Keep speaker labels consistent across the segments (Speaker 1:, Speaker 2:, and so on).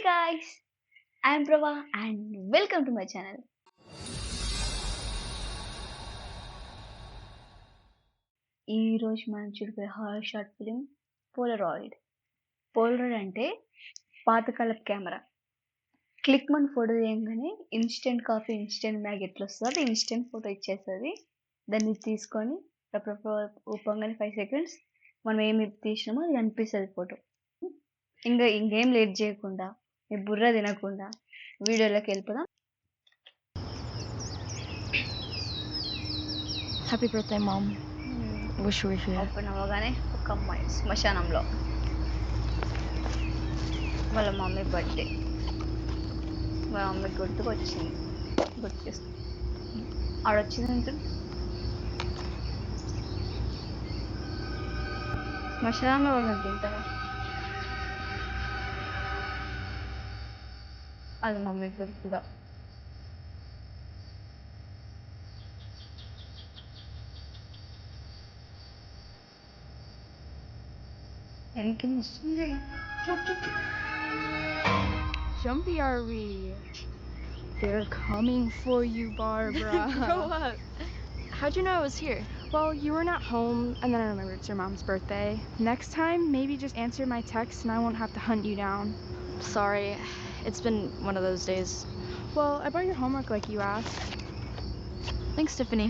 Speaker 1: guys, I am Prava and welcome to my channel. ఈ రోజు మనం చూడబోయే horror short film Polaroid. Polaroid అంటే పాతకాలపు కెమెరా. క్లిక్ మన ఫోటో తీయంగానే ఇన్స్టెంట్ కాఫీ, ఇన్స్టెంట్ మ్యాగ్ ఎట్లా వస్తుంది, అది ఇన్స్టెంట్ ఫోటో ఇచ్చేస్తుంది. దాన్ని తీసుకొని ఊపంగానే 5 సెకండ్స్ మనం ఏమి తీసినామో అది అనిపిస్తుంది ఫోటో. ఇంకేం లేట్ చేయకుండా, మీ బుర్ర తినకుండా వీడియోలోకి వెళ్ళిపోదాం.
Speaker 2: Happy birthday mom. Wish
Speaker 1: open అవ్వగానే ఒక అమ్మాయి శ్మశానంలో, వాళ్ళ మమ్మీ బర్త్డే. వాళ్ళ మమ్మీ గుర్తు చేస్తుంది. ఆడొచ్చింది శ్మశానంలో వాళ్ళని తింటారా, అది మమ్మీ గుర్తుగా.
Speaker 2: Jumpy are we? They're coming for you, Barbara.
Speaker 3: Grow up.
Speaker 2: How'd you know I was here?
Speaker 3: Well, you weren't at home, and then I remembered it's your mom's birthday. Next time, maybe just answer my text and I won't have to hunt you down.
Speaker 2: Sorry, it's been one of those days.
Speaker 3: Well, I brought your homework like you asked.
Speaker 2: Thanks, Tiffany.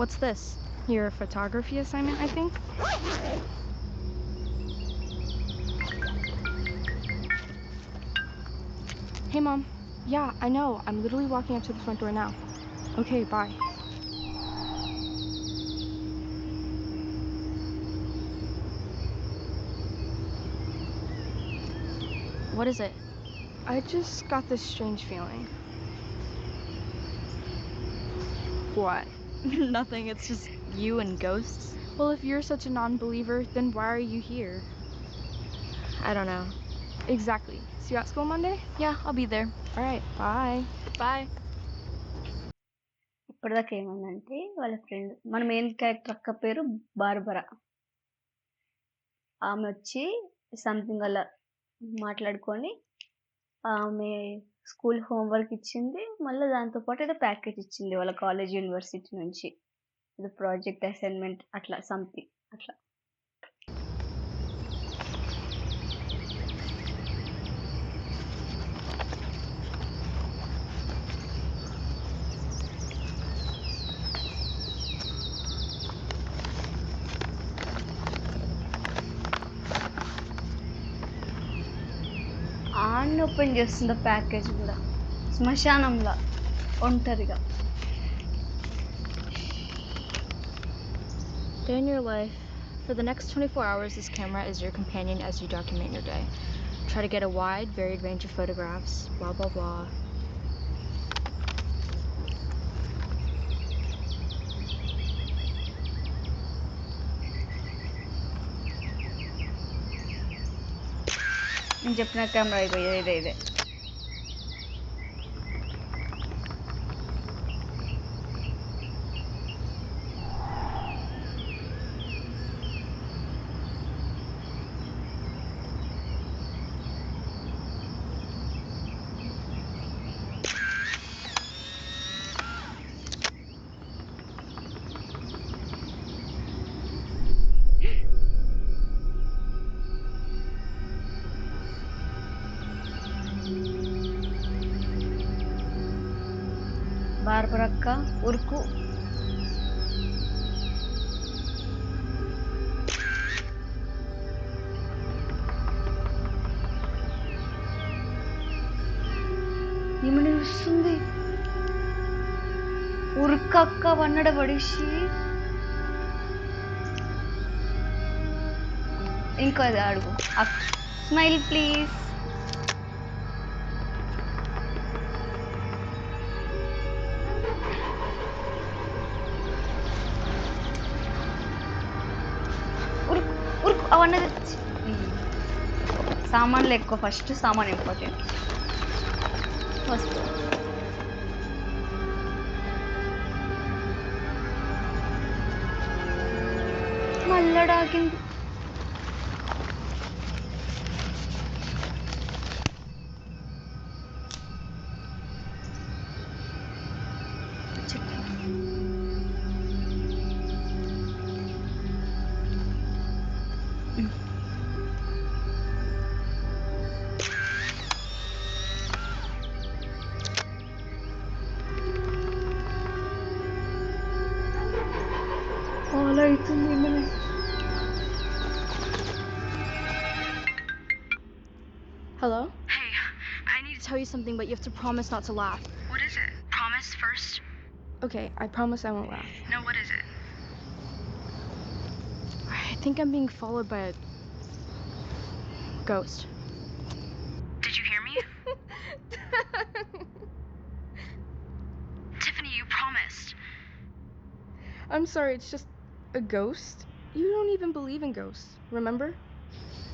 Speaker 2: What's this?
Speaker 3: Your photography assignment, I think? Hey, Mom. Yeah, I know. I'm literally walking up to the front door now. Okay, bye.
Speaker 2: What is it?
Speaker 3: I just got this strange feeling. What?
Speaker 2: Nothing, it's just you and ghosts.
Speaker 3: Well, if you're such a non-believer, then why are you here?
Speaker 2: I don't know.
Speaker 3: Exactly. See you at school Monday?
Speaker 2: Yeah, I'll be there.
Speaker 3: Alright, bye.
Speaker 2: Bye.
Speaker 1: ఇప్పటిదాకా ఏమైందంటే, వాళ్ళ friend, మన main character అక్క పేరు Barbara. ఆమె వచ్చి something అలా మాట్లాడుకొని ఆమె స్కూల్ హోంవర్క్ ఇచ్చింది, మళ్ళీ దాంతోపాటు ఏదో ప్యాకేజ్ ఇచ్చింది వాళ్ళ కాలేజ్ యూనివర్సిటీ నుంచి, ఏదో ప్రాజెక్ట్ అసైన్మెంట్ అట్లా సంథింగ్ అట్లా. ఆన్ ఓపెన్ చేస్తుంది ప్యాకేజ్ కూడా, శ్మశానంలో ఒంటరిగా.
Speaker 2: Day in your life. For the next 24 hours, this camera is your companion as you document your day. Try to get a wide, varied range of photographs, blah, blah, blah.
Speaker 1: నేను చెప్పిన camera ఇదే. బార్బరక్క ఉరుకు. ఏమని వస్తుంది, ఉరుకక్క వన్నడ పడేసి. ఇంకా అది అడుగు, smile please. ఉరుకు అవన్నది సామాన్లు ఎక్కువ, ఫస్ట్ సామాన్ ఇంపార్టెంట్. ఫస్ట్ మళ్ళడాకింది.
Speaker 3: Hello?
Speaker 2: Hey, I need to tell you something, but you have to promise not to laugh.
Speaker 4: What is it? Promise first?
Speaker 3: Okay, I promise I won't laugh.
Speaker 4: No, what is it?
Speaker 2: I think I'm being followed by a ghost.
Speaker 4: Did you hear me? Tiffany, you promised.
Speaker 3: I'm sorry, it's just a ghost? You don't even believe in ghosts, remember?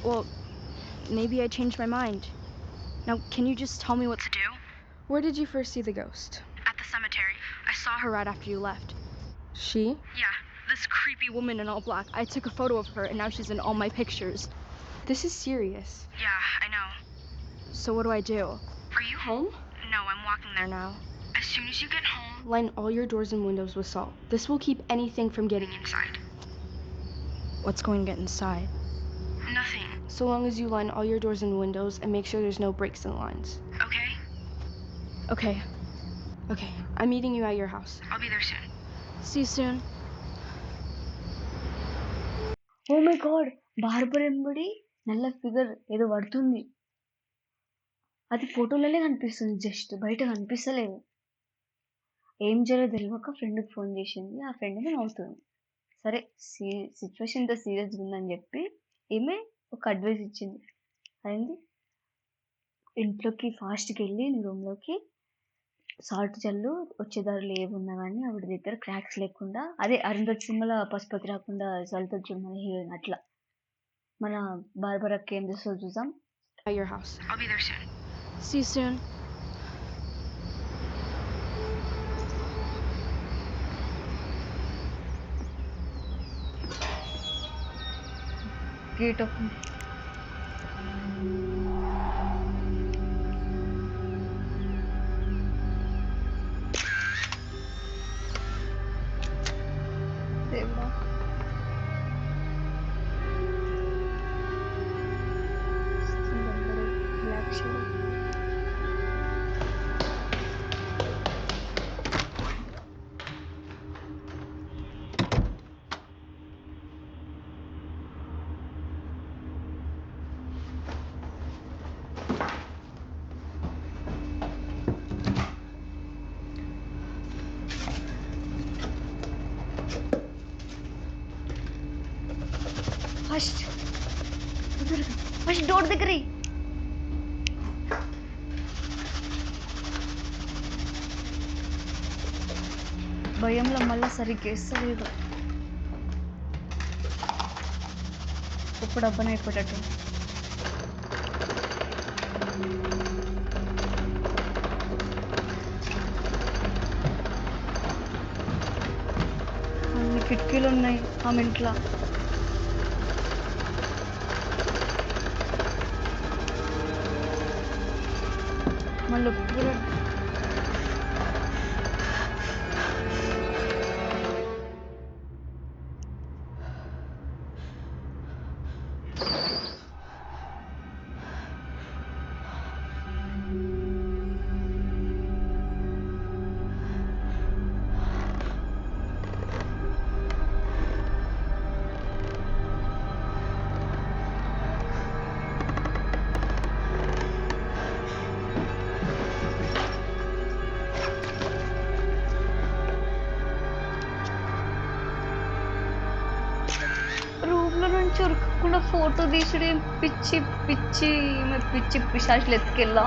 Speaker 2: Well, maybe I changed my mind. Now, can you just tell me what
Speaker 4: To do?
Speaker 3: Where did you first see the ghost?
Speaker 4: At the cemetery. I saw her.
Speaker 2: her right after you left?
Speaker 3: She?
Speaker 4: Yeah, this creepy woman.
Speaker 2: Woman in all black. I took a photo of her, and now she's in all my pictures.
Speaker 3: This is serious.
Speaker 4: Yeah, I know.
Speaker 2: So what do I do?
Speaker 4: Are you
Speaker 3: Home?
Speaker 4: No, I'm walking there
Speaker 2: There
Speaker 4: now.
Speaker 2: now.
Speaker 4: As soon as you get home,
Speaker 3: Line all your doors and windows with salt. This will keep anything from getting in.
Speaker 4: inside.
Speaker 2: What's going to get inside?
Speaker 4: Nothing,
Speaker 3: So long as you line all your doors and windows and make sure there's no breaks in the lines.
Speaker 4: okay?
Speaker 2: Okay.
Speaker 3: Okay, I'm meeting you at your house.
Speaker 4: I'll be there soon.
Speaker 2: See you soon.
Speaker 1: Oh my god, barber ఎంబడి నల్ల figure ఏదో పడుతుంది. అది ఫోటోలోనే కనిపిస్తుంది, just బయట కనిపిస్తలేదు. ఏం చేయాలో తెలియక ఫ్రెండ్కి ఫోన్ చేసింది. ఆ ఫ్రెండ్ నవ్వుతుంది. సరే, సిచ్యువేషన్ ఇంత సీరియస్గా ఉందని చెప్పి ఈమె ఒక అడ్వైస్ ఇచ్చింది. అయింది, ఇంట్లోకి ఫాస్ట్కి వెళ్ళి నీ రూమ్లోకి సాల్ట్ జల్లు, వచ్చేదారులు ఏమున్నా కానీ ఆవిడ దగ్గర క్రాక్స్ లేకుండా, అదే అరుంధతి సినిమాలో పశుపతి రాకుండా చల్లుతుంది చూడు మన హీరోయిన్, అట్లా మన బార్బరక్క ఏం చేస్తుందో చూద్దాం.
Speaker 3: At your house.
Speaker 4: I'll be there soon.
Speaker 2: See you soon.
Speaker 1: Gate open. దేవుడా, black shade. First first door దగ్గర భయంలో మళ్ళీ సరిగ్గా వేస్తలేదు. ఇప్పుడు అబ్బనైపోయేటట్టు. అన్ని కిటికీలు ఉన్నాయి ఆమె ఇంట్లో. మళ్ళీ కూడా రూమ్లో నుంచి ఉరకకుండా ఫోటో తీసుడే పిచ్చి పిచ్చి పిచ్చి పిశాచులు ఎత్తుకెళ్ళా.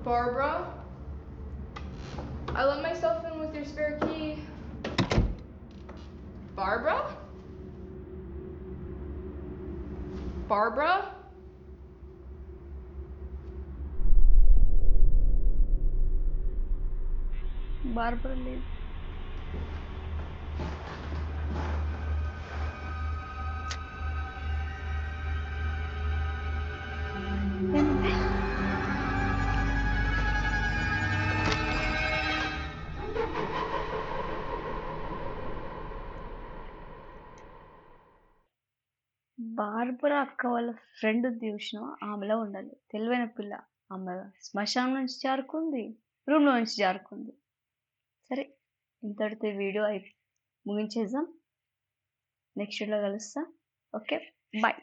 Speaker 3: Barbara? I let myself in with your spare key. Barbara? Barbara?
Speaker 1: Barber లేదు. బార్బరా అక్క వాళ్ళ ఫ్రెండ్ చూసినావా? ఆమెలా ఉండాలి. తెలివైన పిల్ల. ఆమె శ్మశానం నుంచి జారుకుంది. రూమ్‌లో నుంచి జారుకుంది. సరే, ఇంతటితో ఈ వీడియో ముగించేద్దాం. నెక్స్ట్ వీడియోలో కలుస్తా. ఓకే. బాయ్.